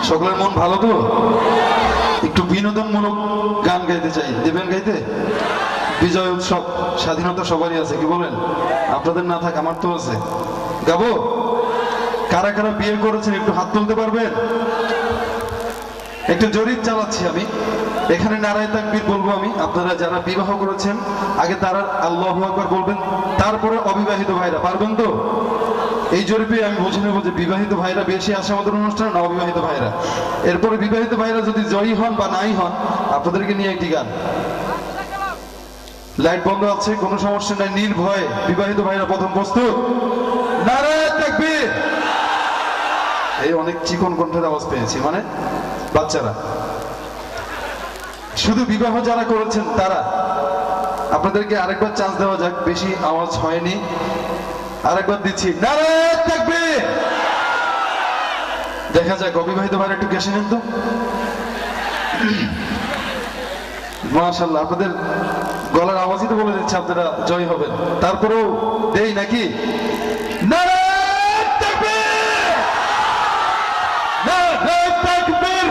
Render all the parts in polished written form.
সকলের মন ভালো তো? একটু বিনোদনমূলক গান গাইতে চাই, দেবেন গাইতে? বিজয় উৎসব, স্বাধীনতা সবারই আছে, কি বলেন? আপনাদের না থাক, আমার তো আছে। গাবো? কারা কারা বিয়ে করেছেন একটু হাত তুলতে পারবেন? একটু জরিপ চালাচ্ছি আমি এখানে, নারায়ে তাকবীর বলবো আমি। আপনারা যারা বিবাহ করেছেন আগে তারা আল্লাহু আকবার বলবেন, তারপরে অবিবাহিত ভাইরা পারবেন তো? এই জরিপে আমি বুঝে নেবো যে বিবাহিত ভাইরা বেশি আসে আমাদের অনুষ্ঠানে না অবিবাহিত ভাইরা। এরপরে বিবাহিত ভাইরা যদি জয়ী হন বা নাই হন, আপনাদেরকে নিয়ে একটি গান। লাইট বন্ধ আছে, কোনো সমস্যা নাই, নির্ভয়ে বিবাহিত ভাইরা প্রথম প্রস্তুত? নারায়ে তাকবীর। এই অনেক চিকন কণ্ঠের আওয়াজ পেয়েছি, মানে বাচ্চারা। শুধু বিবাহ যারা করেছেন তারা, আপনাদেরকে আরেকবার চান্স দেওয়া যাক, বেশি আওয়াজ হয়নি, আরেকবার দিচ্ছি, নারায়ে তাকবীর। দেখা যাক অবিবাহিত ভাইরা একটু কেসে নেন তো। মাশাআল্লাহ, আপনাদের গলার আওয়াজই তো বলে দিচ্ছে আপনারা জয় হবেন। তারপরেও দেই নাকি? নারায়ে তাকবীর, নারায়ে তাকবীর,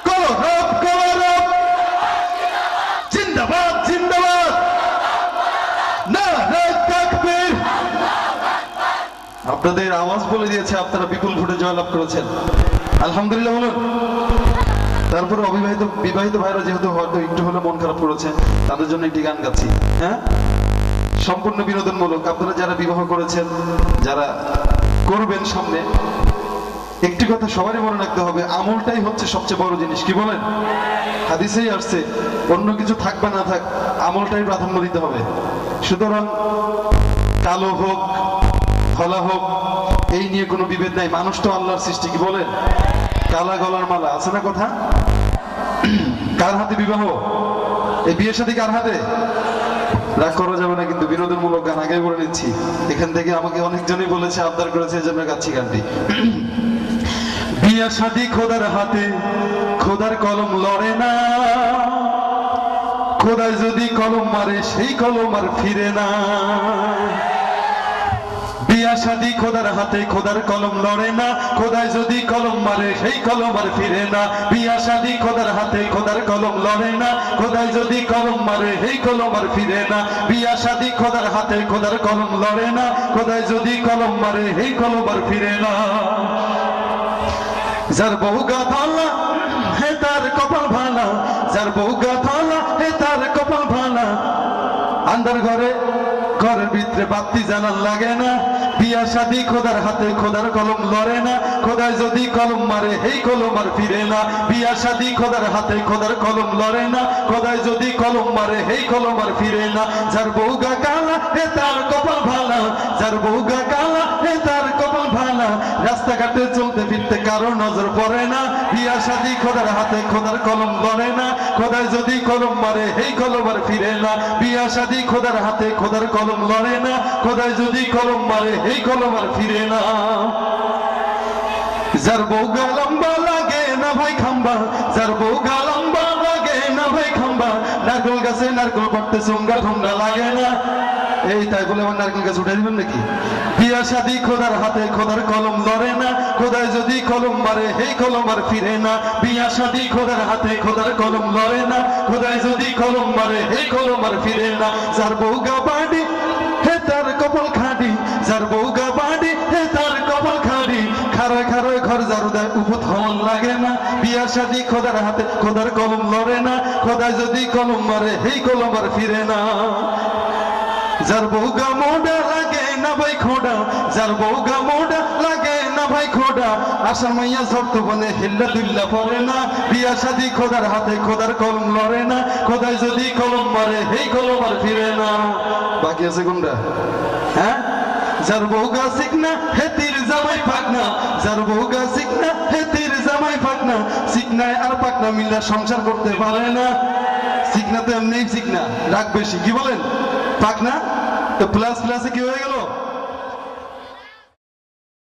করো রব, করো রব, জিন্দাবাদ জিন্দাবাদ, নারায়ে তাকবীর। আপনাদের আওয়াজ বলে দিয়েছে আপনারা বিপুল ভোটে জয়লাভ করেছেন, আলহামদুলিল্লাহ বলুন। তারপরে অবিবাহিত বিবাহিত ভাইরা যেহেতু হয়তো একটু হলে মন খারাপ করেছে, তাদের জন্য একটি গান গাচ্ছি। হ্যাঁ, সম্পূর্ণ বিনোদনমূলক। আপনারা যারা বিবাহ করেছেন, যারা করবেন সামনে, একটি কথা সবারই মনে রাখতে হবে, আমলটাই হচ্ছে সবচেয়ে বড় জিনিস, কি বলেন? হাদিসেই আসছে, অন্য কিছু থাক বা না থাক, আমলটাই প্রাধান্য দিতে হবে। সুতরাং কালো হোক ফলা হোক এই নিয়ে কোনো বিভেদ নাই, মানুষ তো আল্লাহর সৃষ্টি, কি বলেন? কালা গলার মালা আছে না কথা? কার হাতে বিবাহ? এই বিয়ের সাথে কার হাতে? রাগ করা যাবে না কিন্তু, বিনোদনমূলক গান আগে বলে নিচ্ছি। এখান থেকে আমাকে অনেকজনই বলেছে, আবদার করেছে, এজন্য গাচ্ছি গানটি। বিয়ে শাদী খোদার হাতে, খোদার কলম লড়ে না, খোদায় যদি কলম মারে সেই কলম আর ফিরে না। বিয়া শাদী খোদার হাতে, খোদার কলম লড়ে না, খোদায় যদি কলম মারে সেই কলম আর ফিরে না। বিয়া শাদী খোদার হাতে, খোদার কলম লড়ে না, খোদায় যদি কলম মারে সেই কলম আর ফিরে না। বিয়া শাদী খোদার হাতে, খোদার কলম লড়ে না, খোদায় যদি কলম মারে সেই কলম আর ফিরে না। যার বউ গাধালা হে তার কপাল ভালা, যার বউ গাধালা হে তার কপাল ভালা। আন্দার ঘরে ঘরের ভিতরে বাতি জানার লাগে না। বিয়া শাদী খোদার হাতে, খোদার কলম লড়ে না, খোদায় যদি কলম মারে সেই কলম আর ফিরে না। বিয়া শাদী খোদার হাতে, খোদার কলম লড়ে না, খোদায় যদি কলম মারে সেই কলম আর ফিরে না। যার বউ গা কালা হে তার কপাল ভালা, যার বউ গা কালা হে তার কপাল ভালা। রাস্তাঘাটে চলতে ফিরতে কারো নজর পড়ে না। বিয়া শাদী খোদার হাতে, খোদার কলম লড়ে না, খোদায় যদি কলম মারে সেই কলম আর ফিরে না। বিয়া শাদী খোদার হাতে, খোদার কলম লড়ে না, খোদায় যদি কলম মারে সেই কলম আর ফিরে না। যার বউ গা লম্বা লাগে না ভাই খাম্বা, যার বউ গা লম্বা লাগে না ভাই খাম্বা। নারকেল গাছে নারকেল পড়তে চুঙ্গা ঠোঙ্গা লাগে না। এই তাই বলে আমার নারকেল গাছ উঠে দিবেন নাকি? বিয়া শাদী খোদার হাতে, খোদার কলম লড়ে না, খোদায় যদি কলম মারে সেই কলম আর ফিরে না। বিয়া শাদী খোদার হাতে, খোদার কলম লড়ে না, খোদায় যদি কলম মারে সেই কলম আর ফিরে না। যার বউ গা বাড়ি হে তার কপাল খাঁটি, যার বউ গা বাড়ি হে তার কপাল খাঁটি। খারে খারে ঘর ঝাড়ু দেয় উপত হওয়ার লাগে না। বিয়া শাদী খোদার হাতে, খোদার কলম লড়ে না, খোদায় যদি কলম মারে সেই কলম আর ফিরে না। যার বউ গা মোডা লাগে না ভাই খোডা, যার বউ গা মোডা লাগে না ভাই খোডা। আশা মাইয়া ঝড়তো বনে হিল্লা দুল্লা পড়ে না। বিয়া শাদী খোদার হাতে, খোদার কলম লড়ে না, খোদায় যদি কলম মারে সেই কলম আর ফিরে না। বাকি আছে কোনটা? হ্যাঁ, যার বউ গা শিখনা হেতির জামাই পাকনা, যার বউ গা শিখনা হেতির জামাই পাকনা। শিখনায় আর পাকনা মিল্লা সংসার করতে পারে না। শিখনা তো এমনি শিখনা, রাগ বেশি, কি বলেন? পাকনা তো প্লাস প্লাসে কি হয়ে গেল?